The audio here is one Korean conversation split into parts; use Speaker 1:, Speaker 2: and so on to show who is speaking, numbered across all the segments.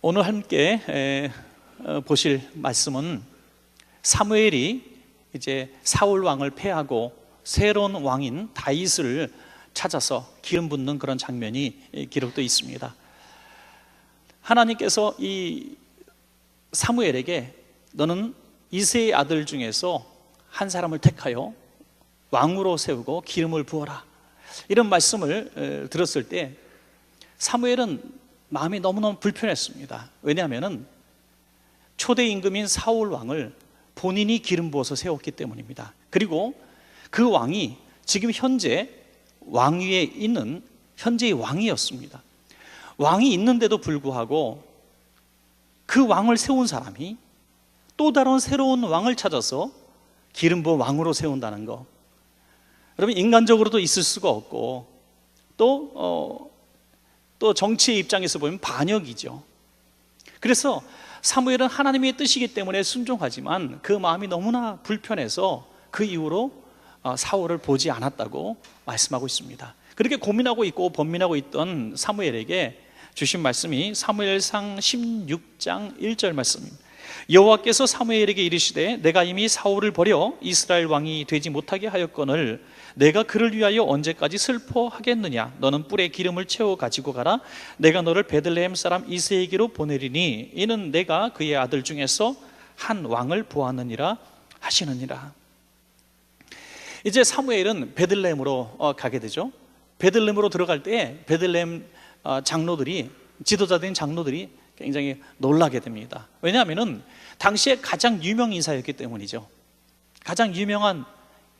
Speaker 1: 오늘 함께 보실 말씀은 사무엘이 이제 사울 왕을 패하고 새로운 왕인 다윗을 찾아서 기름 붓는 그런 장면이 기록되어 있습니다. 하나님께서 이 사무엘에게 너는 이새의 아들 중에서 한 사람을 택하여 왕으로 세우고 기름을 부어라, 이런 말씀을 들었을 때 사무엘은 마음이 너무너무 불편했습니다. 왜냐하면 초대 임금인 사울 왕을 본인이 기름 부어서 세웠기 때문입니다. 그리고 그 왕이 지금 현재 왕위에 있는 현재의 왕이었습니다. 왕이 있는데도 불구하고 그 왕을 세운 사람이 또 다른 새로운 왕을 찾아서 기름 부어 왕으로 세운다는 거, 여러분, 인간적으로도 있을 수가 없고 또 정치의 입장에서 보면 반역이죠. 그래서 사무엘은 하나님의 뜻이기 때문에 순종하지만 그 마음이 너무나 불편해서 그 이후로 사울을 보지 않았다고 말씀하고 있습니다. 그렇게 고민하고 있고 번민하고 있던 사무엘에게 주신 말씀이 사무엘상 16장 1절 말씀입니다. 여호와께서 사무엘에게 이르시되 내가 이미 사울을 버려 이스라엘 왕이 되지 못하게 하였거늘 내가 그를 위하여 언제까지 슬퍼하겠느냐. 너는 뿔에 기름을 채워 가지고 가라. 내가 너를 베들레헴 사람 이새에게로 보내리니 이는 내가 그의 아들 중에서 한 왕을 보았느니라 하시느니라. 이제 사무엘은 베들레헴으로 가게 되죠. 베들레헴으로 들어갈 때 베들레헴 장로들이, 지도자들인 장로들이 굉장히 놀라게 됩니다. 왜냐하면 당시에 가장 유명 인사였기 때문이죠. 가장 유명한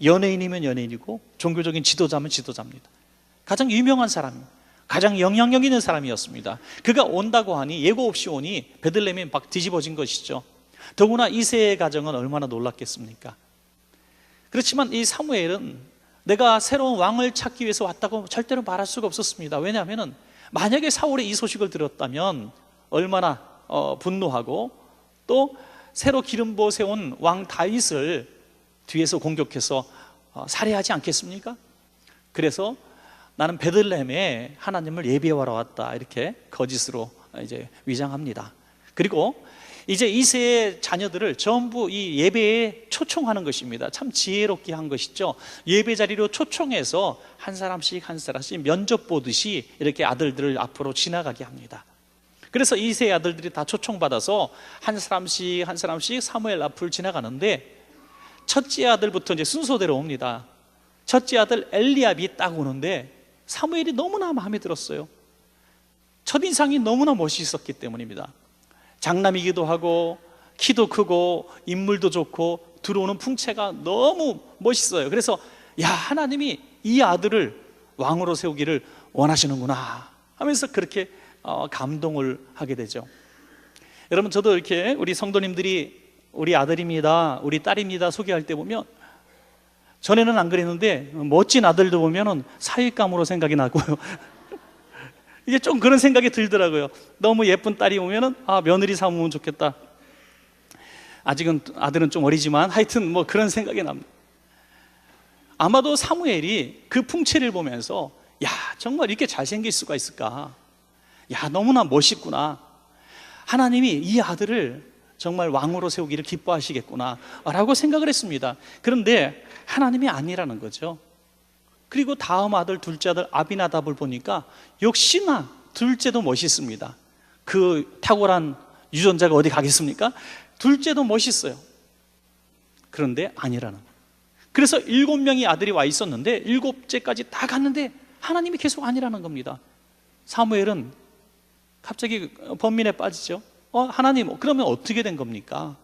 Speaker 1: 연예인이면 연예인이고 종교적인 지도자면 지도자입니다. 가장 유명한 사람, 가장 영향력 있는 사람이었습니다. 그가 온다고 하니 예고 없이 오니 베들레헴이 막 뒤집어진 것이죠. 더구나 이새의 가정은 얼마나 놀랐겠습니까? 그렇지만 이 사무엘은 내가 새로운 왕을 찾기 위해서 왔다고 절대로 말할 수가 없었습니다. 왜냐하면 만약에 사울의 이 소식을 들었다면 얼마나 분노하고 또 새로 기름 부어 세운 왕 다윗을 뒤에서 공격해서 살해하지 않겠습니까? 그래서 나는 베들레헴에 하나님을 예배하러 왔다, 이렇게 거짓으로 이제 위장합니다. 그리고 이제 이새의 자녀들을 전부 이 예배에 초청하는 것입니다. 참 지혜롭게 한 것이죠. 예배 자리로 초청해서 한 사람씩 한 사람씩 면접 보듯이 이렇게 아들들을 앞으로 지나가게 합니다. 그래서 이새의 아들들이 다 초청받아서 한 사람씩 한 사람씩 사무엘 앞을 지나가는데 첫째 아들부터 이제 순서대로 옵니다. 첫째 아들 엘리압이 딱 오는데 사무엘이 너무나 마음에 들었어요. 첫인상이 너무나 멋있었기 때문입니다. 장남이기도 하고 키도 크고 인물도 좋고 들어오는 풍채가 너무 멋있어요. 그래서 야, 하나님이 이 아들을 왕으로 세우기를 원하시는구나 하면서 그렇게 감동을 하게 되죠. 여러분, 저도 이렇게 우리 성도님들이 우리 아들입니다, 우리 딸입니다 소개할 때 보면, 전에는 안 그랬는데 멋진 아들도 보면 사윗감으로 생각이 나고요. 이제 좀 그런 생각이 들더라고요. 너무 예쁜 딸이 오면 며느리 삼으면 좋겠다. 아직은 아들은 좀 어리지만 하여튼 뭐 그런 생각이 납니다. 아마도 사무엘이 그 풍채를 보면서 야, 정말 이렇게 잘생길 수가 있을까? 야, 너무나 멋있구나. 하나님이 이 아들을 정말 왕으로 세우기를 기뻐하시겠구나 라고 생각을 했습니다. 그런데 하나님이 아니라는 거죠. 그리고 다음 아들, 둘째 아들 아비나답을 보니까 역시나 둘째도 멋있습니다. 그 탁월한 유전자가 어디 가겠습니까? 둘째도 멋있어요. 그런데 아니라는 거예요. 그래서 7명의 아들이 와 있었는데 7째까지 다 갔는데 하나님이 계속 아니라는 겁니다. 사무엘은 갑자기 번민에 빠지죠. 하나님, 그러면 어떻게 된 겁니까?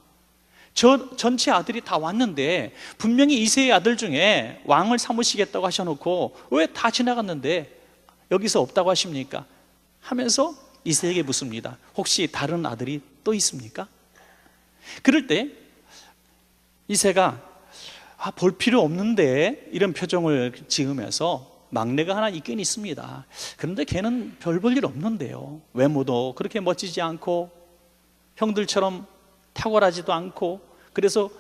Speaker 1: 저 전체 아들이 다 왔는데 분명히 이새의 아들 중에 왕을 삼으시겠다고 하셔놓고 왜 다 지나갔는데 여기서 없다고 하십니까? 하면서 이새에게 묻습니다. 혹시 다른 아들이 또 있습니까? 그럴 때 이새가 볼 필요 없는데 이런 표정을 지으면서 막내가 하나 있긴 있습니다. 그런데 걔는 별 볼 일 없는데요. 외모도 그렇게 멋지지 않고 형들처럼 탁월하지도 않고, 그래서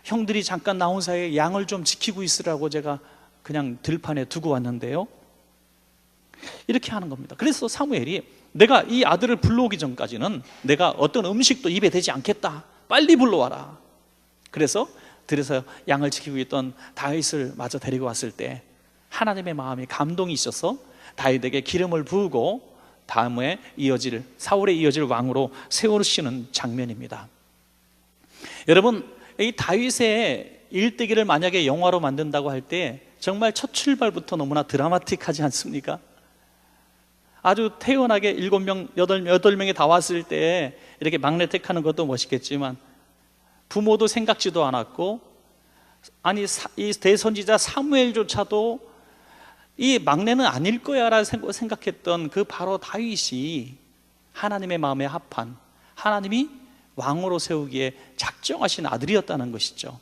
Speaker 1: 형들이 잠깐 나온 사이에 양을 좀 지키고 있으라고 제가 그냥 들판에 두고 왔는데요, 이렇게 하는 겁니다. 그래서 사무엘이 내가 이 아들을 불러오기 전까지는 내가 어떤 음식도 입에 대지 않겠다. 빨리 불러와라. 그래서 들에서 양을 지키고 있던 다윗을 마저 데리고 왔을 때 하나님의 마음에 감동이 있어서 다윗에게 기름을 부으고 다음에 사울에 이어질 왕으로 세우시는 장면입니다. 여러분, 이 다윗의 일대기를 만약에 영화로 만든다고 할 때 정말 첫 출발부터 너무나 드라마틱하지 않습니까? 아주 태연하게 7명, 8명이 다 왔을 때 이렇게 막내 택하는 것도 멋있겠지만 부모도 생각지도 않았고, 아니 이 대선지자 사무엘조차도 이 막내는 아닐 거야 라고 생각했던 그 바로 다윗이 하나님의 마음에 합한, 하나님이 왕으로 세우기에 작정하신 아들이었다는 것이죠.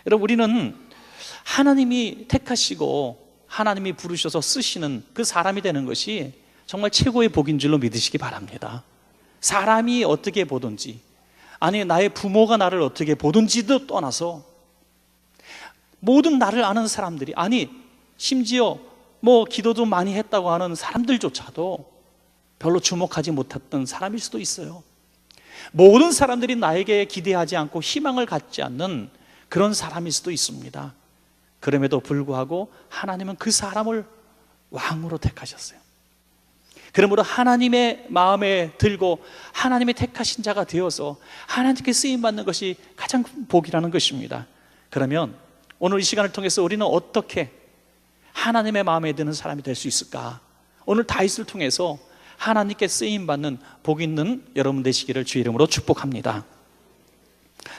Speaker 1: 여러분, 우리는 하나님이 택하시고 하나님이 부르셔서 쓰시는 그 사람이 되는 것이 정말 최고의 복인 줄로 믿으시기 바랍니다. 사람이 어떻게 보든지, 아니 나의 부모가 나를 어떻게 보든지도 떠나서 모든 나를 아는 사람들이, 아니 심지어 기도도 많이 했다고 하는 사람들조차도 별로 주목하지 못했던 사람일 수도 있어요. 모든 사람들이 나에게 기대하지 않고 희망을 갖지 않는 그런 사람일 수도 있습니다. 그럼에도 불구하고 하나님은 그 사람을 왕으로 택하셨어요. 그러므로 하나님의 마음에 들고 하나님의 택하신 자가 되어서 하나님께 쓰임받는 것이 가장 큰 복이라는 것입니다. 그러면 오늘 이 시간을 통해서 우리는 어떻게 하나님의 마음에 드는 사람이 될 수 있을까? 오늘 다윗을 통해서 하나님께 쓰임받는 복 있는 여러분 되시기를 주의 이름으로 축복합니다.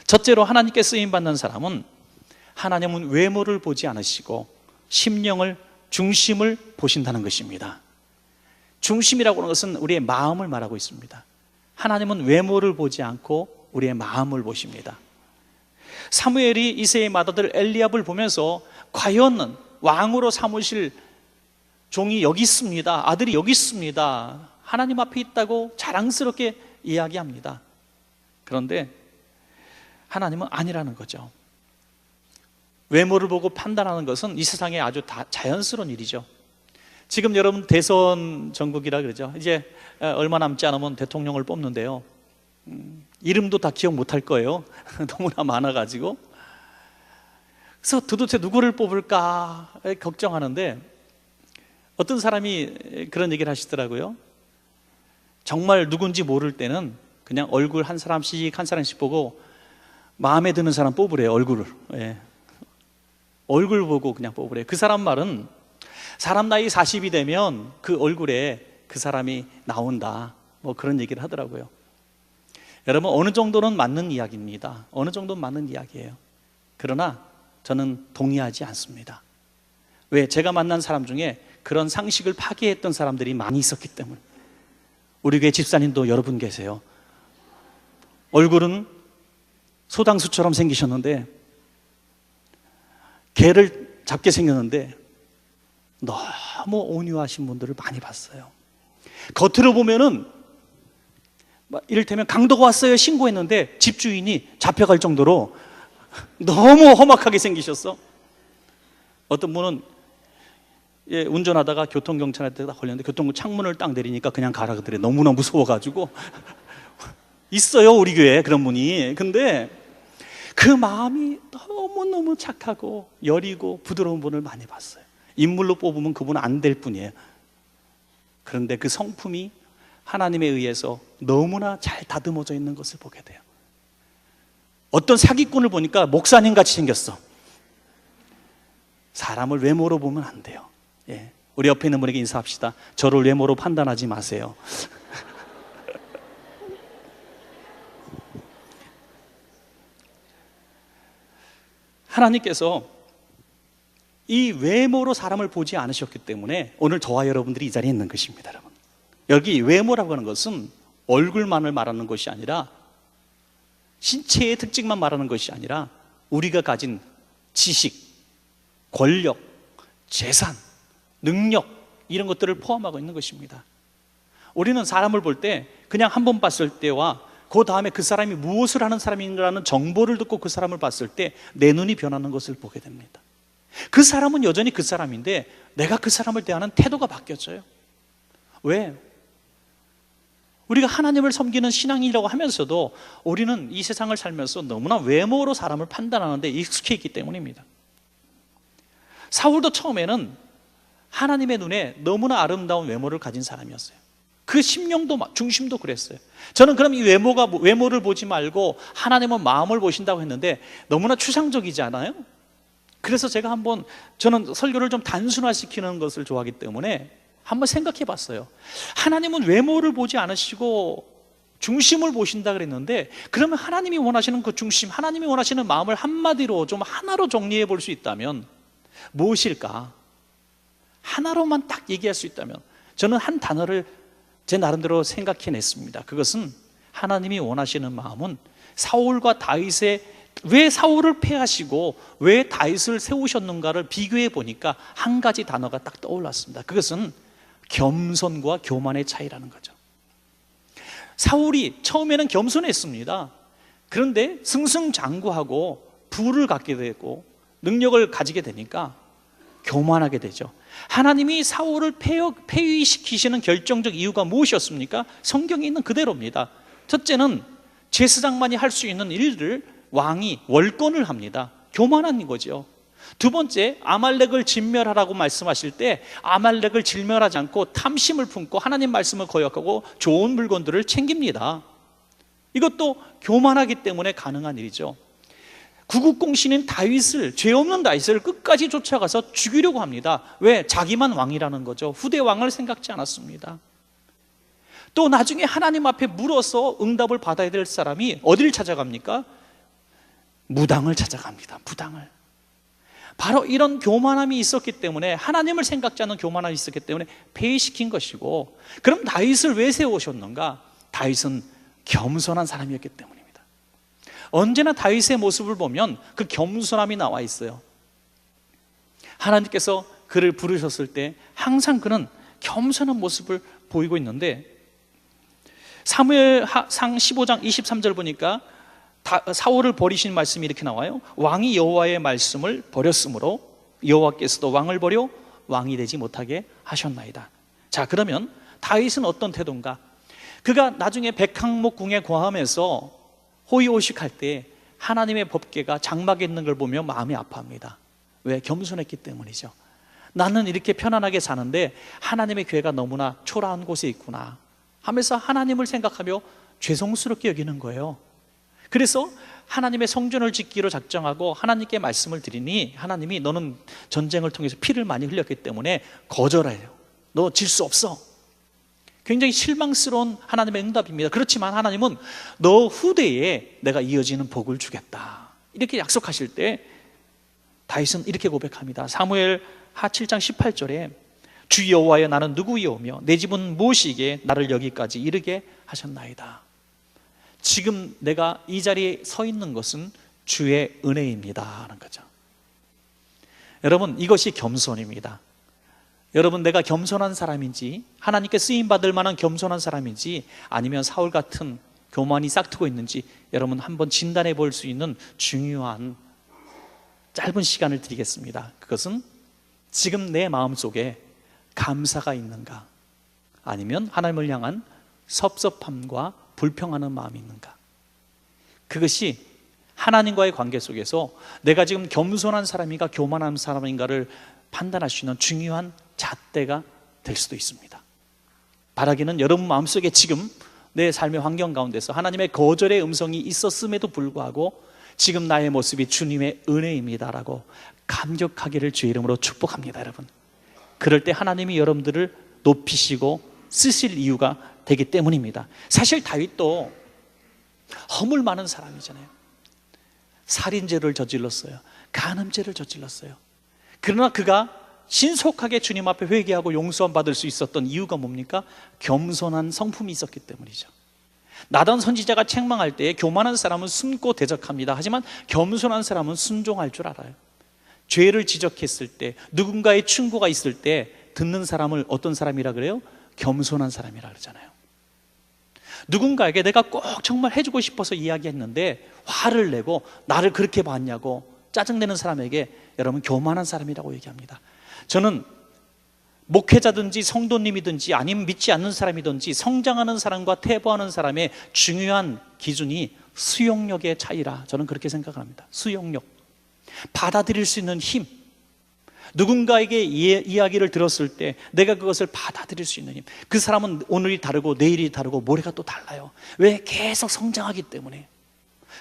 Speaker 1: 첫째로 하나님께 쓰임받는 사람은 하나님은 외모를 보지 않으시고 심령을, 중심을 보신다는 것입니다. 중심이라고 하는 것은 우리의 마음을 말하고 있습니다. 하나님은 외모를 보지 않고 우리의 마음을 보십니다. 사무엘이 이새의 맏아들 엘리압을 보면서 과연 왕으로 삼으실 종이 여기 있습니다, 아들이 여기 있습니다, 하나님 앞에 있다고 자랑스럽게 이야기합니다. 그런데 하나님은 아니라는 거죠. 외모를 보고 판단하는 것은 이 세상에 아주 자연스러운 일이죠. 지금 여러분 대선 전국이라 그러죠. 이제 얼마 남지 않으면 대통령을 뽑는데요. 이름도 다 기억 못할 거예요. 너무나 많아가지고. 그래서 도대체 누구를 뽑을까 걱정하는데 어떤 사람이 그런 얘기를 하시더라고요. 정말 누군지 모를 때는 그냥 얼굴 한 사람씩 보고 마음에 드는 사람 뽑으래요. 얼굴을. 예. 얼굴 보고 그냥 뽑으래요. 그 사람 말은 사람 나이 40이 되면 그 얼굴에 그 사람이 나온다, 그런 얘기를 하더라고요. 여러분, 어느 정도는 맞는 이야기입니다. 어느 정도는 맞는 이야기예요. 그러나 저는 동의하지 않습니다. 왜? 제가 만난 사람 중에 그런 상식을 파괴했던 사람들이 많이 있었기 때문에. 우리 교회 집사님도 여러분 계세요. 얼굴은 소당수처럼 생기셨는데 개를 잡게 생겼는데 너무 온유하신 분들을 많이 봤어요. 겉으로 보면은 이를테면 강도가 왔어요 신고했는데 집주인이 잡혀갈 정도로 너무 험악하게 생기셨어. 어떤 분은 운전하다가 교통경찰한테 걸렸는데 교통부 창문을 딱 내리니까 그냥 가라 그러더래. 너무나 무서워가지고. 있어요 우리 교회에 그런 분이. 근데 그 마음이 너무너무 착하고 여리고 부드러운 분을 많이 봤어요. 인물로 뽑으면 그분은 안 될 뿐이에요. 그런데 그 성품이 하나님에 의해서 너무나 잘 다듬어져 있는 것을 보게 돼요. 어떤 사기꾼을 보니까 목사님 같이 생겼어. 사람을 외모로 보면 안 돼요. 예. 우리 옆에 있는 분에게 인사합시다. 저를 외모로 판단하지 마세요. 하나님께서 이 외모로 사람을 보지 않으셨기 때문에 오늘 저와 여러분들이 이 자리에 있는 것입니다. 여러분, 여기 외모라고 하는 것은 얼굴만을 말하는 것이 아니라, 신체의 특징만 말하는 것이 아니라 우리가 가진 지식, 권력, 재산, 능력, 이런 것들을 포함하고 있는 것입니다. 우리는 사람을 볼 때 그냥 한 번 봤을 때와 그 다음에 그 사람이 무엇을 하는 사람인가라는 정보를 듣고 그 사람을 봤을 때 내 눈이 변하는 것을 보게 됩니다. 그 사람은 여전히 그 사람인데 내가 그 사람을 대하는 태도가 바뀌어져요. 왜? 우리가 하나님을 섬기는 신앙이라고 하면서도 우리는 이 세상을 살면서 너무나 외모로 사람을 판단하는 데 익숙해 있기 때문입니다. 사울도 처음에는 하나님의 눈에 너무나 아름다운 외모를 가진 사람이었어요. 그 심령도 중심도 그랬어요. 저는 그럼 이 외모를 보지 말고 하나님은 마음을 보신다고 했는데 너무나 추상적이지 않아요? 그래서 제가 저는 설교를 좀 단순화시키는 것을 좋아하기 때문에 한번 생각해 봤어요. 하나님은 외모를 보지 않으시고 중심을 보신다 그랬는데, 그러면 하나님이 원하시는 그 중심, 하나님이 원하시는 마음을 한마디로 좀 하나로 정리해 볼 수 있다면 무엇일까? 하나로만 딱 얘기할 수 있다면 저는 한 단어를 제 나름대로 생각해냈습니다. 그것은 하나님이 원하시는 마음은 사울과 다윗의, 왜 사울을 패하시고 왜 다윗을 세우셨는가를 비교해 보니까 한 가지 단어가 딱 떠올랐습니다. 그것은 겸손과 교만의 차이라는 거죠. 사울이 처음에는 겸손했습니다. 그런데 승승장구하고 부를 갖게 되고 능력을 가지게 되니까 교만하게 되죠. 하나님이 사울을 폐위시키시는 결정적 이유가 무엇이었습니까? 성경에 있는 그대로입니다. 첫째는 제사장만이 할 수 있는 일을 왕이 월권을 합니다. 교만한 거죠. 두 번째, 아말렉을 진멸하라고 말씀하실 때 아말렉을 진멸하지 않고 탐심을 품고 하나님 말씀을 거역하고 좋은 물건들을 챙깁니다. 이것도 교만하기 때문에 가능한 일이죠. 구국공신인 다윗을, 죄 없는 다윗을 끝까지 쫓아가서 죽이려고 합니다. 왜? 자기만 왕이라는 거죠. 후대 왕을 생각지 않았습니다. 또 나중에 하나님 앞에 물어서 응답을 받아야 될 사람이 어디를 찾아갑니까? 무당을 찾아갑니다. 무당을. 바로 이런 교만함이 있었기 때문에, 하나님을 생각지 않는 교만함이 있었기 때문에 폐위시킨 것이고, 그럼 다윗을 왜 세우셨는가? 다윗은 겸손한 사람이었기 때문입니다. 언제나 다윗의 모습을 보면 그 겸손함이 나와 있어요. 하나님께서 그를 부르셨을 때 항상 그는 겸손한 모습을 보이고 있는데, 사무엘상 15장 23절 보니까 사울을 버리신 말씀이 이렇게 나와요. 왕이 여호와의 말씀을 버렸으므로 여호와께서도 왕을 버려 왕이 되지 못하게 하셨나이다. 자, 그러면 다윗은 어떤 태도인가? 그가 나중에 백항목궁에 거하면서 호의호식할 때 하나님의 법궤가 장막에 있는 걸 보며 마음이 아파합니다. 왜? 겸손했기 때문이죠. 나는 이렇게 편안하게 사는데 하나님의 궤가 너무나 초라한 곳에 있구나 하면서 하나님을 생각하며 죄송스럽게 여기는 거예요. 그래서 하나님의 성전을 짓기로 작정하고 하나님께 말씀을 드리니 하나님이 너는 전쟁을 통해서 피를 많이 흘렸기 때문에 거절해요. 너 질 수 없어. 굉장히 실망스러운 하나님의 응답입니다. 그렇지만 하나님은 너 후대에 내가 이어지는 복을 주겠다 이렇게 약속하실 때 다윗은 이렇게 고백합니다. 사무엘 하 7장 18절에 주 여호와여 나는 누구이오며 내 집은 무엇이기에 나를 여기까지 이르게 하셨나이다. 지금 내가 이 자리에 서 있는 것은 주의 은혜입니다 하는 거죠. 여러분, 이것이 겸손입니다. 여러분, 내가 겸손한 사람인지, 하나님께 쓰임받을 만한 겸손한 사람인지, 아니면 사울 같은 교만이 싹트고 있는지 여러분 한번 진단해 볼 수 있는 중요한 짧은 시간을 드리겠습니다. 그것은 지금 내 마음속에 감사가 있는가, 아니면 하나님을 향한 섭섭함과 불평하는 마음이 있는가. 그것이 하나님과의 관계 속에서 내가 지금 겸손한 사람인가 교만한 사람인가를 판단할 수 있는 중요한 잣대가 될 수도 있습니다. 바라기는 여러분 마음속에 지금 내 삶의 환경 가운데서 하나님의 거절의 음성이 있었음에도 불구하고 지금 나의 모습이 주님의 은혜입니다라고 감격하기를 주의 이름으로 축복합니다. 여러분, 그럴 때 하나님이 여러분들을 높이시고 쓰실 이유가 되기 때문입니다. 사실 다윗도 허물 많은 사람이잖아요. 살인죄를 저질렀어요. 간음죄를 저질렀어요. 그러나 그가 신속하게 주님 앞에 회개하고 용서함 받을 수 있었던 이유가 뭡니까? 겸손한 성품이 있었기 때문이죠. 나단 선지자가 책망할 때 교만한 사람은 숨고 대적합니다. 하지만 겸손한 사람은 순종할 줄 알아요. 죄를 지적했을 때, 누군가의 충고가 있을 때 듣는 사람을 어떤 사람이라 그래요? 겸손한 사람이라 그러잖아요. 누군가에게 내가 꼭 정말 해주고 싶어서 이야기했는데 화를 내고 나를 그렇게 봤냐고 짜증내는 사람에게 여러분 교만한 사람이라고 얘기합니다. 저는 목회자든지 성도님이든지 아니면 믿지 않는 사람이든지 성장하는 사람과 퇴보하는 사람의 중요한 기준이 수용력의 차이라 저는 그렇게 생각합니다. 수용력, 받아들일 수 있는 힘, 누군가에게 이야기를 들었을 때 내가 그것을 받아들일 수 있는 힘. 그 사람은 오늘이 다르고 내일이 다르고 모레가 또 달라요. 왜? 계속 성장하기 때문에.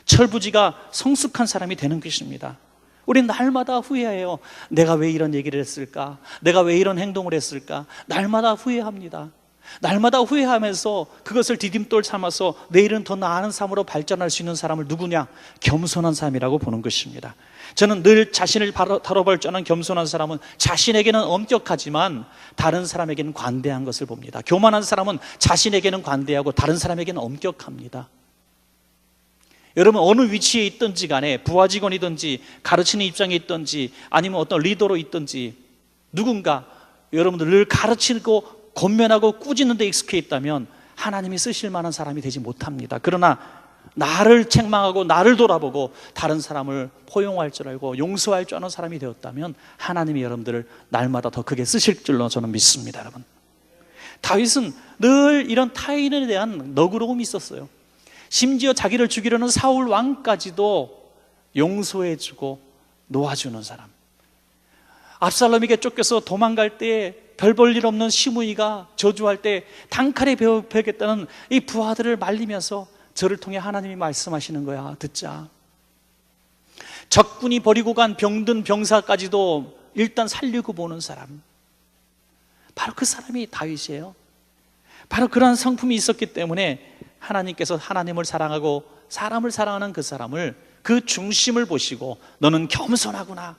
Speaker 1: 철부지가 성숙한 사람이 되는 것입니다. 우리는 날마다 후회해요. 내가 왜 이런 얘기를 했을까? 내가 왜 이런 행동을 했을까? 날마다 후회합니다. 날마다 후회하면서 그것을 디딤돌 삼아서 내일은 더 나은 삶으로 발전할 수 있는 사람을 누구냐? 겸손한 사람이라고 보는 것입니다. 저는 늘 자신을 다뤄볼 줄 아는 겸손한 사람은 자신에게는 엄격하지만 다른 사람에게는 관대한 것을 봅니다. 교만한 사람은 자신에게는 관대하고 다른 사람에게는 엄격합니다. 여러분, 어느 위치에 있든지 간에 부하 직원이든지 가르치는 입장에 있든지 아니면 어떤 리더로 있든지 누군가 여러분들 늘 가르치고 권면하고 꾸짖는 데 익숙해 있다면 하나님이 쓰실 만한 사람이 되지 못합니다. 그러나 나를 책망하고 나를 돌아보고 다른 사람을 포용할 줄 알고 용서할 줄 아는 사람이 되었다면 하나님이 여러분들을 날마다 더 크게 쓰실 줄로 저는 믿습니다. 여러분, 다윗은 늘 이런 타인에 대한 너그러움이 있었어요. 심지어 자기를 죽이려는 사울 왕까지도 용서해주고 놓아주는 사람. 압살롬에게 쫓겨서 도망갈 때 별 볼 일 없는 시므이가 저주할 때 단칼에 베겠다는 이 부하들을 말리면서 저를 통해 하나님이 말씀하시는 거야, 듣자. 적군이 버리고 간 병든 병사까지도 일단 살리고 보는 사람, 바로 그 사람이 다윗이에요. 바로 그러한 성품이 있었기 때문에 하나님께서 하나님을 사랑하고 사람을 사랑하는 그 사람을, 그 중심을 보시고 너는 겸손하구나,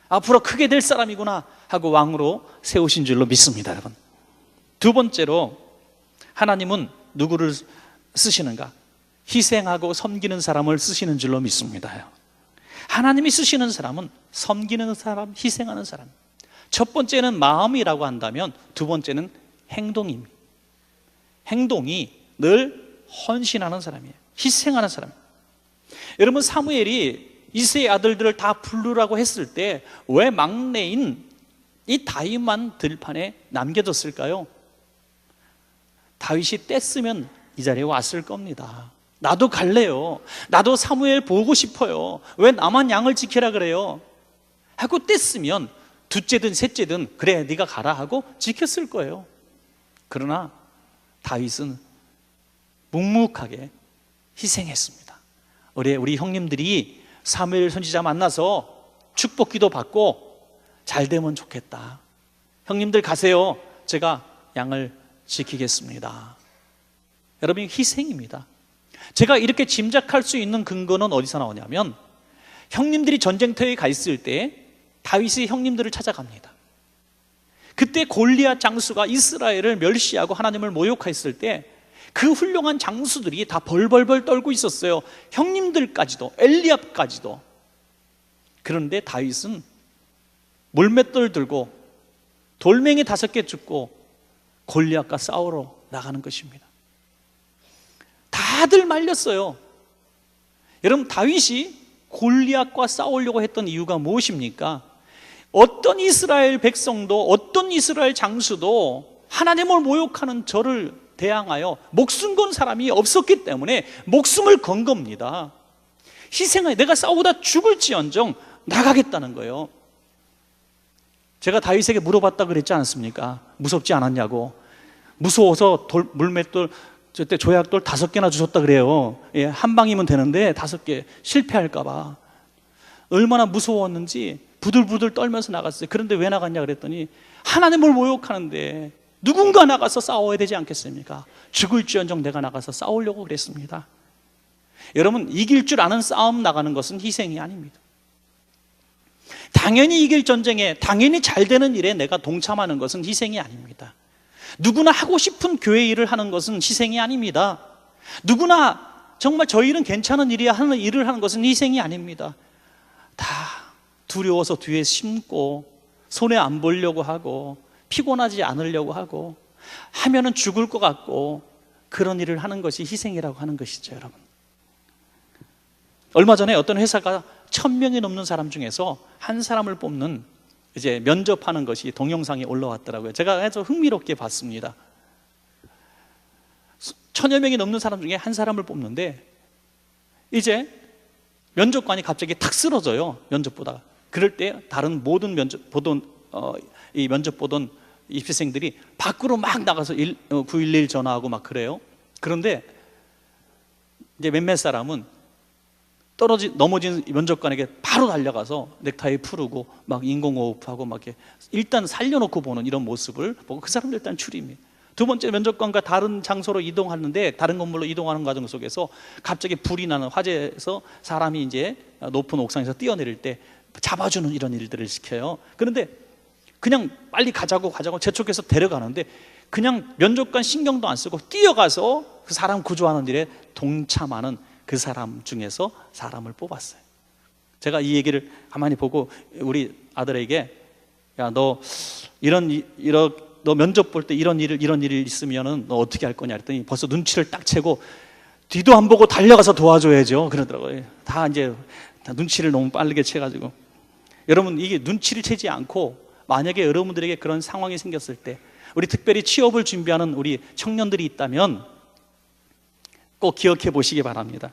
Speaker 1: 앞으로 크게 될 사람이구나 하고 왕으로 세우신 줄로 믿습니다. 여러분, 두 번째로 하나님은 누구를 쓰시는가? 희생하고 섬기는 사람을 쓰시는 줄로 믿습니다. 하나님이 쓰시는 사람은 섬기는 사람, 희생하는 사람. 첫 번째는 마음이라고 한다면 두 번째는 행동입니다. 행동이 늘 헌신하는 사람이에요. 희생하는 사람. 여러분, 사무엘이 이새의 아들들을 다 부르라고 했을 때 왜 막내인 이 다윗만 들판에 남겨뒀을까요? 다윗이 뗐으면 이 자리에 왔을 겁니다. 나도 갈래요. 나도 사무엘 보고 싶어요. 왜 나만 양을 지키라 그래요? 하고 뗐으면 둘째든 셋째든 그래 네가 가라 하고 지켰을 거예요. 그러나 다윗은 묵묵하게 희생했습니다. 우리 형님들이 사무엘 선지자 만나서 축복기도 받고 잘 되면 좋겠다. 형님들 가세요. 제가 양을 지키겠습니다. 여러분, 희생입니다. 제가 이렇게 짐작할 수 있는 근거는 어디서 나오냐면 형님들이 전쟁터에 가 있을 때 다윗이 형님들을 찾아갑니다. 그때 골리앗 장수가 이스라엘을 멸시하고 하나님을 모욕했을 때 그 훌륭한 장수들이 다 벌벌벌 떨고 있었어요. 형님들까지도, 엘리압까지도. 그런데 다윗은 물맷돌 들고 돌멩이 5개 줍고 골리앗과 싸우러 나가는 것입니다. 다들 말렸어요. 여러분, 다윗이 골리앗과 싸우려고 했던 이유가 무엇입니까? 어떤 이스라엘 백성도, 어떤 이스라엘 장수도 하나님을 모욕하는 저를 대항하여 목숨 건 사람이 없었기 때문에 목숨을 건 겁니다. 희생하여 내가 싸우다 죽을지언정 나가겠다는 거예요. 제가 다윗에게 물어봤다 그랬지 않습니까? 무섭지 않았냐고. 무서워서 물맷돌, 저때 조약돌 5개나 주셨다 그래요. 예, 한 방이면 되는데 5개 실패할까 봐 얼마나 무서웠는지 부들부들 떨면서 나갔어요. 그런데 왜 나갔냐 그랬더니 하나님을 모욕하는데 누군가 나가서 싸워야 되지 않겠습니까? 죽을지언정 내가 나가서 싸우려고 그랬습니다. 여러분, 이길 줄 아는 싸움 나가는 것은 희생이 아닙니다. 당연히 이길 전쟁에, 당연히 잘 되는 일에 내가 동참하는 것은 희생이 아닙니다. 누구나 하고 싶은 교회 일을 하는 것은 희생이 아닙니다. 누구나 정말 저 일은 괜찮은 일이야 하는 일을 하는 것은 희생이 아닙니다. 다 두려워서 뒤에 심고 손에 안 보려고 하고 피곤하지 않으려고 하고 하면은 죽을 것 같고 그런 일을 하는 것이 희생이라고 하는 것이죠. 여러분, 얼마 전에 어떤 회사가 1000명이 넘는 사람 중에서 한 사람을 뽑는 이제 면접하는 것이 동영상에 올라왔더라고요. 제가 아주 흥미롭게 봤습니다. 1000여 명이 넘는 사람 중에 한 사람을 뽑는데 이제 면접관이 갑자기 탁 쓰러져요. 면접 보다가. 그럴 때 다른 모든 면접 보던 입시생들이 밖으로 막 나가서 911 전화하고 막 그래요. 그런데 이제 몇몇 사람은 넘어진 면접관에게 바로 달려가서 넥타이 풀고 막 인공호흡하고 막 이렇게 일단 살려놓고 보는 이런 모습을 보고 그 사람들 일단 추리입니다. 두 번째 면접관과 다른 장소로 이동하는데 다른 건물로 이동하는 과정 속에서 갑자기 불이 나는 화재에서 사람이 이제 높은 옥상에서 뛰어내릴 때 잡아주는 이런 일들을 시켜요. 그런데 그냥 빨리 가자고 재촉해서 데려가는데 그냥 면접관 신경도 안 쓰고 뛰어가서 그 사람 구조하는 일에 동참하는 그 사람 중에서 사람을 뽑았어요. 제가 이 얘기를 가만히 보고 우리 아들에게 야, 너 너 면접 볼 때 이런 일이 있으면은 너 어떻게 할 거냐 했더니 벌써 눈치를 딱 채고 뒤도 안 보고 달려가서 도와줘야죠 그러더라고요. 다 이제 눈치를 너무 빠르게 채가지고. 여러분, 이게 눈치를 채지 않고 만약에 여러분들에게 그런 상황이 생겼을 때 우리 특별히 취업을 준비하는 우리 청년들이 있다면 꼭 기억해 보시기 바랍니다.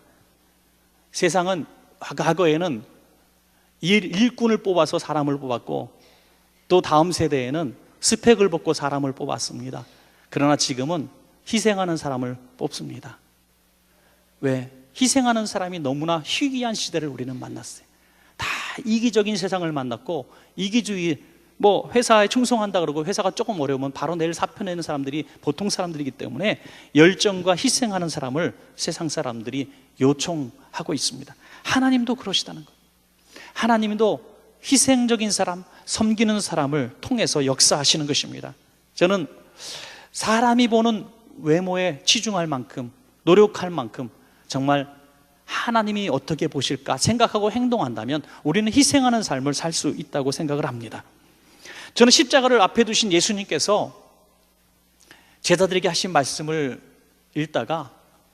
Speaker 1: 세상은 과거에는 일꾼을 뽑아서 사람을 뽑았고 또 다음 세대에는 스펙을 뽑고 사람을 뽑았습니다. 그러나 지금은 희생하는 사람을 뽑습니다. 왜? 희생하는 사람이 너무나 희귀한 시대를 우리는 만났어요. 다 이기적인 세상을 만났고 이기주의, 뭐 회사에 충성한다 그러고 회사가 조금 어려우면 바로 내일 사표 내는 사람들이 보통 사람들이기 때문에 열정과 희생하는 사람을 세상 사람들이 요청하고 있습니다. 하나님도 그러시다는 거예요. 하나님도 희생적인 사람, 섬기는 사람을 통해서 역사하시는 것입니다. 저는 사람이 보는 외모에 치중할 만큼, 노력할 만큼 정말 하나님이 어떻게 보실까 생각하고 행동한다면 우리는 희생하는 삶을 살 수 있다고 생각을 합니다. 저는 십자가를 앞에 두신 예수님께서 제자들에게 하신 말씀을 읽다가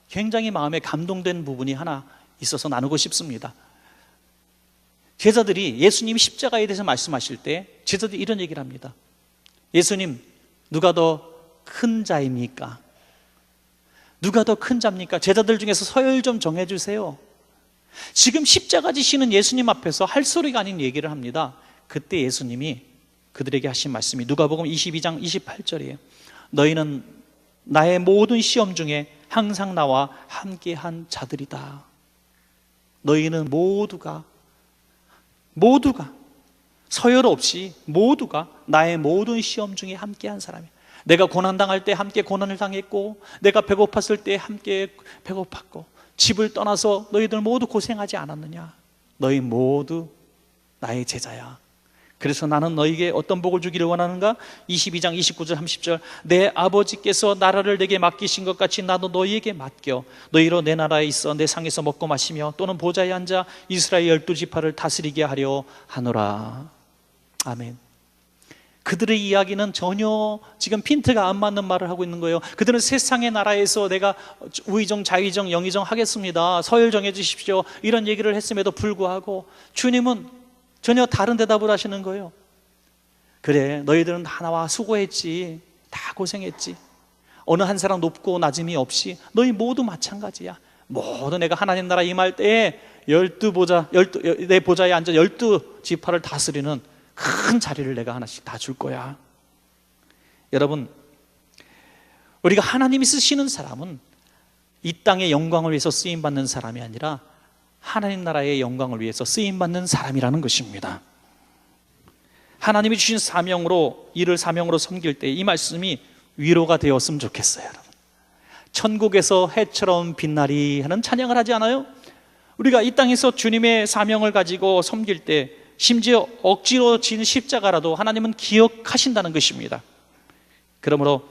Speaker 1: 굉장히 마음에 감동된 부분이 하나 있어서 나누고 싶습니다. 제자들이 예수님이 십자가에 대해서 말씀하실 때 제자들이 이런 얘기를 합니다. 예수님, 누가 더 큰 자입니까? 누가 더 큰 자입니까? 제자들 중에서 서열 좀 정해주세요. 지금 십자가 지시는 예수님 앞에서 할 소리가 아닌 얘기를 합니다. 그때 예수님이 그들에게 하신 말씀이 누가복음 22장 28절이에요. 너희는 나의 모든 시험 중에 항상 나와 함께한 자들이다. 너희는 모두가 서열 없이 모두가 나의 모든 시험 중에 함께한 사람이야. 내가 고난당할 때 함께 고난을 당했고 내가 배고팠을 때 함께 배고팠고 집을 떠나서 너희들 모두 고생하지 않았느냐? 너희 모두 나의 제자야. 그래서 나는 너희에게 어떤 복을 주기를 원하는가? 22장 29절 30절 내 아버지께서 나라를 내게 맡기신 것 같이 나도 너희에게 맡겨 너희로 내 나라에 있어 내 상에서 먹고 마시며 또는 보좌에 앉아 이스라엘 12지파를 다스리게 하려 하노라. 아멘. 그들의 이야기는 전혀 지금 핀트가 안 맞는 말을 하고 있는 거예요. 그들은 세상의 나라에서 내가 우의정, 자의정, 영의정 하겠습니다. 서열 정해 주십시오. 이런 얘기를 했음에도 불구하고 주님은 전혀 다른 대답을 하시는 거예요. 그래, 너희들은 하나와 수고했지. 다 고생했지. 어느 한 사람 높고 낮음이 없이 너희 모두 마찬가지야. 모두 내가 하나님 나라 임할 때에 내 보좌에 앉아 12지파를 다스리는 큰 자리를 내가 하나씩 다 줄 거야. 여러분, 우리가 하나님이 쓰시는 사람은 이 땅의 영광을 위해서 쓰임받는 사람이 아니라 하나님 나라의 영광을 위해서 쓰임받는 사람이라는 것입니다. 하나님이 주신 사명으로, 일을 사명으로 섬길 때 이 말씀이 위로가 되었으면 좋겠어요. 여러분, 천국에서 해처럼 빛나리 하는 찬양을 하지 않아요? 우리가 이 땅에서 주님의 사명을 가지고 섬길 때 심지어 억지로 진 십자가라도 하나님은 기억하신다는 것입니다. 그러므로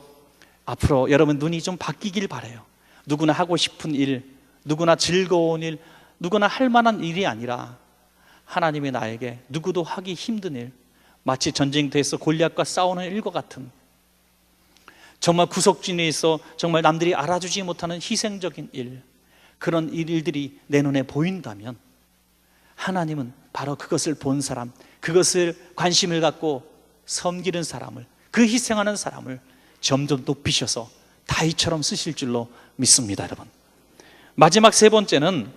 Speaker 1: 앞으로 여러분 눈이 좀 바뀌길 바라요. 누구나 하고 싶은 일, 누구나 즐거운 일, 누구나 할 만한 일이 아니라 하나님이 나에게 누구도 하기 힘든 일, 마치 전쟁터에서 골리앗과 싸우는 일과 같은 정말 구석진에 있어 정말 남들이 알아주지 못하는 희생적인 일, 그런 일들이 내 눈에 보인다면 하나님은 바로 그것을 본 사람, 그것을 관심을 갖고 섬기는 사람을, 그 희생하는 사람을 점점 높이셔서 다윗처럼 쓰실 줄로 믿습니다. 여러분, 마지막 세 번째는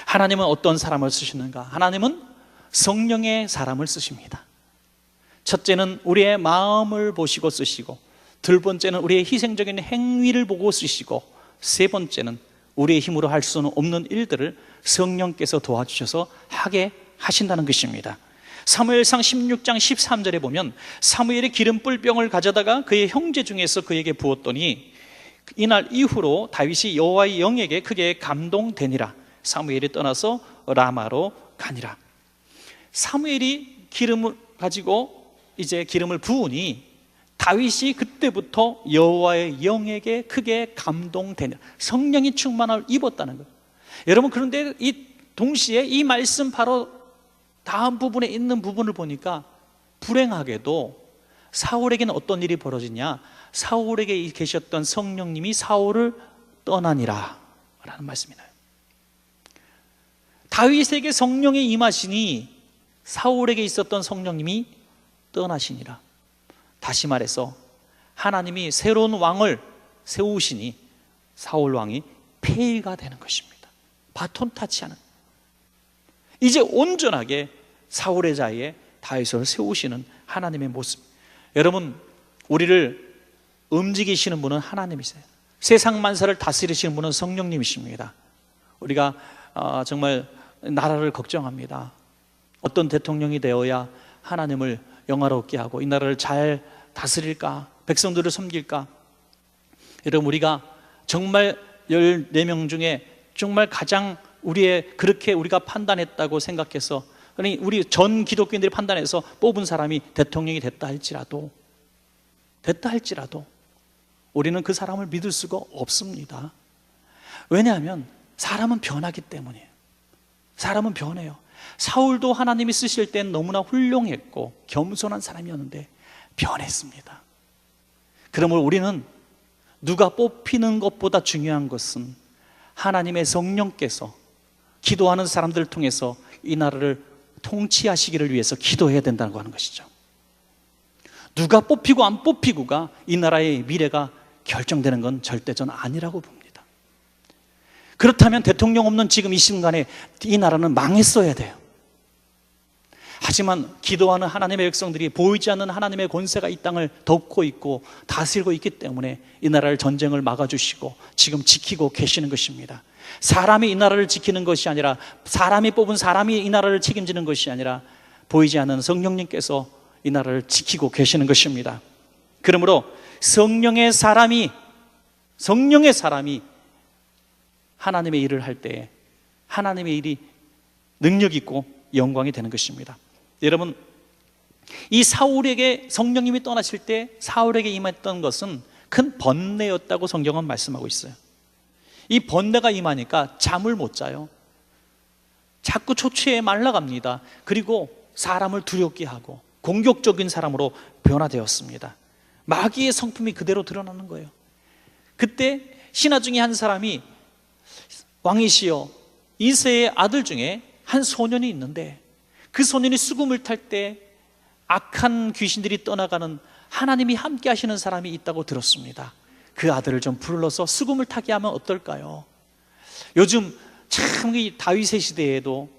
Speaker 1: 하나님은 어떤 사람을 쓰시는가? 하나님은 성령의 사람을 쓰십니다. 첫째는 우리의 마음을 보시고 쓰시고, 둘 번째는 우리의 희생적인 행위를 보고 쓰시고, 세 번째는 우리의 힘으로 할 수는 없는 일들을 성령께서 도와주셔서 하게 하신다는 것입니다. 사무엘상 16장 13절에 보면 사무엘이 기름 뿔병을 가져다가 그의 형제 중에서 그에게 부었더니 이날 이후로 다윗이 여호와의 영에게 크게 감동되니라. 사무엘이 떠나서 라마로 가니라. 사무엘이 기름을 가지고 이제 기름을 부으니 다윗이 그때부터 여호와의 영에게 크게 감동되니라. 성령이 충만함을 입었다는 거예요. 여러분, 그런데 이 동시에 이 말씀 바로 다음 부분에 있는 부분을 보니까 불행하게도 사울에게는 어떤 일이 벌어지냐? 사울에게 계셨던 성령님이 사울을 떠나니라 라는 말씀이 나요. 다윗에게 성령이 임하시니 사울에게 있었던 성령님이 떠나시니라. 다시 말해서 하나님이 새로운 왕을 세우시니 사울 왕이 폐위가 되는 것입니다. 바톤 타치하는, 이제 온전하게 사울의 자리에 다윗을 세우시는 하나님의 모습. 여러분, 우리를 움직이시는 분은 하나님이세요. 세상 만사를 다스리시는 분은 성령님이십니다. 우리가 정말 나라를 걱정합니다. 어떤 대통령이 되어야 하나님을 영화롭게 하고 이 나라를 잘 다스릴까, 백성들을 섬길까. 여러분, 우리가 정말 14명 중에 정말 가장 그렇게 우리가 판단했다고 생각해서, 아니 우리 전 기독교인들이 판단해서 뽑은 사람이 대통령이 됐다 할지라도 우리는 그 사람을 믿을 수가 없습니다. 왜냐하면 사람은 변하기 때문이에요. 사람은 변해요. 사울도 하나님이 쓰실 땐 너무나 훌륭했고 겸손한 사람이었는데 변했습니다. 그러므로 우리는 누가 뽑히는 것보다 중요한 것은 하나님의 성령께서 기도하는 사람들을 통해서 이 나라를 통치하시기를 위해서 기도해야 된다고 하는 것이죠. 누가 뽑히고 안 뽑히고가 이 나라의 미래가 결정되는 건 절대 전 아니라고 봅니다. 그렇다면 대통령 없는 지금 이 순간에 이 나라는 망했어야 돼요. 하지만 기도하는 하나님의 백성들이 보이지 않는 하나님의 권세가 이 땅을 덮고 있고 다스리고 있기 때문에 이 나라를 전쟁을 막아주시고 지금 지키고 계시는 것입니다. 사람이 이 나라를 지키는 것이 아니라, 사람이 뽑은 사람이 이 나라를 책임지는 것이 아니라 보이지 않는 성령님께서 이 나라를 지키고 계시는 것입니다. 그러므로 성령의 사람이 하나님의 일을 할 때에 하나님의 일이 능력 있고 영광이 되는 것입니다. 여러분, 이 사울에게 성령님이 떠나실 때 사울에게 임했던 것은 큰 번뇌였다고 성경은 말씀하고 있어요. 이 번뇌가 임하니까 잠을 못 자요. 자꾸 초췌에 말라갑니다. 그리고 사람을 두렵게 하고 공격적인 사람으로 변화되었습니다. 마귀의 성품이 그대로 드러나는 거예요. 그때 신하 중에 한 사람이, 왕이시여, 이새의 아들 중에 한 소년이 있는데 그 소년이 수금을 탈 때 악한 귀신들이 떠나가는 하나님이 함께 하시는 사람이 있다고 들었습니다. 그 아들을 좀 불러서 수금을 타게 하면 어떨까요? 요즘 참 이 다윗의 시대에도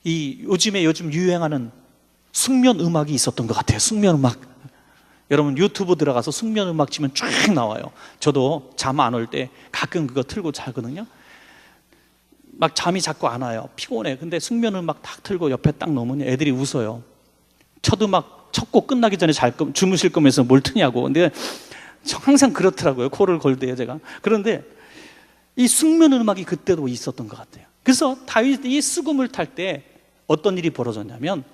Speaker 1: 요즘 유행하는 숙면 음악이 있었던 것 같아요. 숙면 음악. 여러분 유튜브 들어가서 숙면 음악 치면 쫙 나와요. 저도 잠 안 올 때 가끔 그거 틀고 자거든요. 막 잠이 자꾸 안 와요. 피곤해. 근데 숙면 음악 딱 틀고 옆에 딱 놓으면 애들이 웃어요. 첫 곡 끝나기 전에 주무실 거면서 뭘 트냐고. 근데 항상 그렇더라고요. 코를 골 때요, 제가. 그런데 이 숙면 음악이 그때도 있었던 것 같아요. 그래서 다윗이 수금을 탈 때 어떤 일이 벌어졌냐면,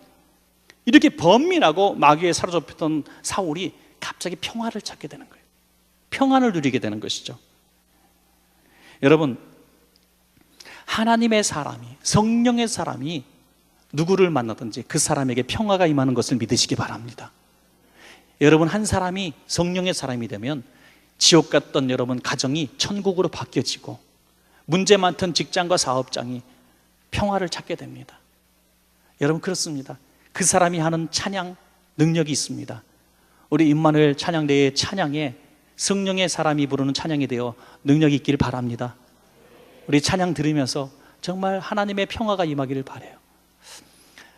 Speaker 1: 이렇게 번민하고 마귀에 사로잡혔던 사울이 갑자기 평화를 찾게 되는 거예요. 평안을 누리게 되는 것이죠. 여러분, 하나님의 사람이, 성령의 사람이 누구를 만나든지 그 사람에게 평화가 임하는 것을 믿으시기 바랍니다. 여러분, 한 사람이 성령의 사람이 되면 지옥 갔던 여러분 가정이 천국으로 바뀌어지고, 문제 많던 직장과 사업장이 평화를 찾게 됩니다. 여러분, 그렇습니다. 그 사람이 하는 찬양 능력이 있습니다. 우리 임마누엘 찬양대의 찬양에 성령의 사람이 부르는 찬양이 되어 능력이 있기를 바랍니다. 우리 찬양 들으면서 정말 하나님의 평화가 임하기를 바라요.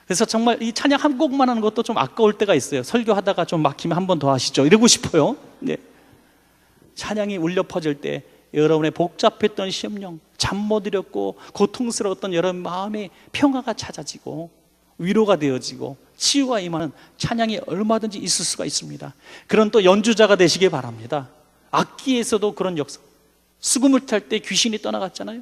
Speaker 1: 그래서 정말 이 찬양 한 곡만 하는 것도 좀 아까울 때가 있어요. 설교하다가 좀 막히면 한 번 더 하시죠, 이러고 싶어요. 네. 찬양이 울려 퍼질 때 여러분의 복잡했던 심령, 잠 못 이뤘고 고통스러웠던 여러분 마음에 평화가 찾아지고 위로가 되어지고 치유가 임하는 찬양이 얼마든지 있을 수가 있습니다. 그런 또 연주자가 되시길 바랍니다. 악기에서도 그런 역사, 수금을 탈 때 귀신이 떠나갔잖아요.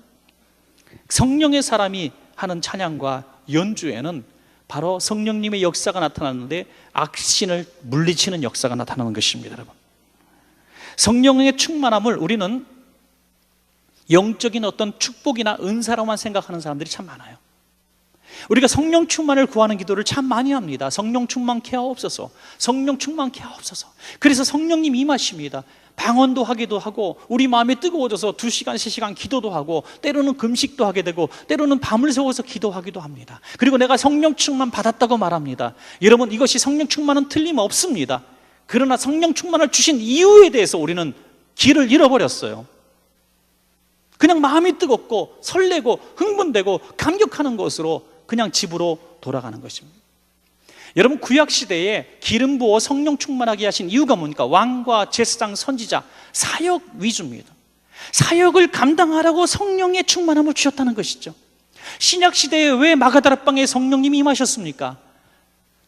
Speaker 1: 성령의 사람이 하는 찬양과 연주에는 바로 성령님의 역사가 나타나는데 악신을 물리치는 역사가 나타나는 것입니다. 여러분, 성령의 충만함을 우리는 영적인 어떤 축복이나 은사로만 생각하는 사람들이 참 많아요. 우리가 성령 충만을 구하는 기도를 참 많이 합니다. 성령 충만케 하옵소서, 성령 충만케 하옵소서. 그래서 성령님 임하십니다. 방언도 하기도 하고 우리 마음이 뜨거워져서 2시간, 3시간 기도도 하고 때로는 금식도 하게 되고 때로는 밤을 새워서 기도하기도 합니다. 그리고 내가 성령 충만 받았다고 말합니다. 여러분, 이것이 성령 충만은 틀림없습니다. 그러나 성령 충만을 주신 이유에 대해서 우리는 길을 잃어버렸어요. 그냥 마음이 뜨겁고 설레고 흥분되고 감격하는 것으로 그냥 집으로 돌아가는 것입니다. 여러분, 구약시대에 기름 부어 성령 충만하게 하신 이유가 뭡니까? 왕과 제사장, 선지자, 사역 위주입니다. 사역을 감당하라고 성령의 충만함을 주셨다는 것이죠. 신약시대에 왜 마가다락방에 성령님이 임하셨습니까?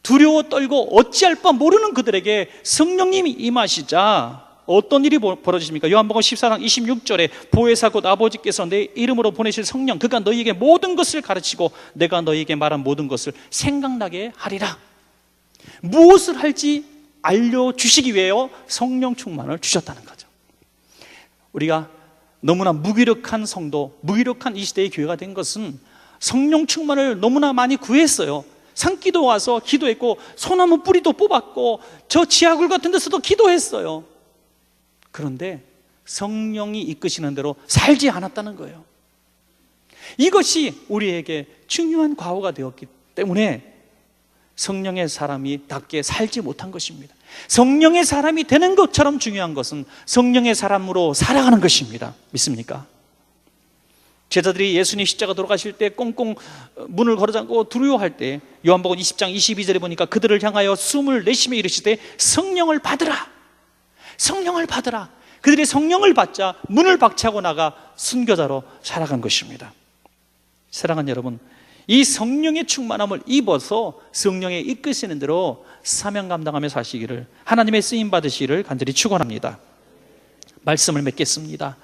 Speaker 1: 두려워 떨고 어찌할 바 모르는 그들에게 성령님이 임하시자 어떤 일이 벌어지십니까? 요한복음 14장 26절에 보혜사 곧 아버지께서 내 이름으로 보내실 성령, 그가 너희에게 모든 것을 가르치고 내가 너희에게 말한 모든 것을 생각나게 하리라. 무엇을 할지 알려주시기 위해요 성령 충만을 주셨다는 거죠. 우리가 너무나 무기력한 성도, 무기력한 이 시대의 교회가 된 것은 성령 충만을 너무나 많이 구했어요. 산기도 와서 기도했고 소나무 뿌리도 뽑았고 저 지하굴 같은 데서도 기도했어요. 그런데 성령이 이끄시는 대로 살지 않았다는 거예요. 이것이 우리에게 중요한 과오가 되었기 때문에 성령의 사람이 답게 살지 못한 것입니다. 성령의 사람이 되는 것처럼 중요한 것은 성령의 사람으로 살아가는 것입니다. 믿습니까? 제자들이 예수님 십자가 돌아가실 때 꽁꽁 문을 걸어잠고 두려워할 때 요한복음 20장 22절에 보니까 그들을 향하여 숨을 내쉬며 이르시되 성령을 받으라, 성령을 받으라. 그들이 성령을 받자 문을 박차고 나가 순교자로 살아간 것입니다. 사랑하는 여러분, 이 성령의 충만함을 입어서 성령의 이끄시는 대로 사명 감당하며 사시기를, 하나님의 쓰임 받으시기를 간절히 축원합니다. 말씀을 맺겠습니다.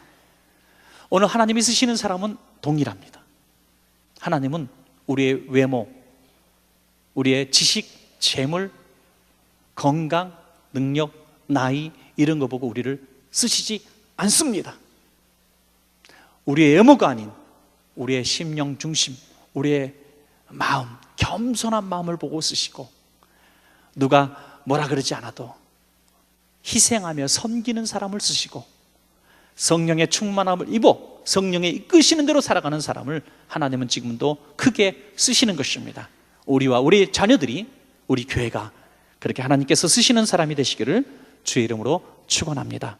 Speaker 1: 오늘 하나님이 쓰시는 사람은 동일합니다. 하나님은 우리의 외모, 우리의 지식, 재물, 건강, 능력, 나이 이런 거 보고 우리를 쓰시지 않습니다. 우리의 외모가 아닌 우리의 심령 중심, 우리의 마음, 겸손한 마음을 보고 쓰시고 누가 뭐라 그러지 않아도 희생하며 섬기는 사람을 쓰시고 성령의 충만함을 입어 성령의 이끄시는 대로 살아가는 사람을 하나님은 지금도 크게 쓰시는 것입니다. 우리와 우리 자녀들이, 우리 교회가 그렇게 하나님께서 쓰시는 사람이 되시기를 주의 이름으로 축원합니다.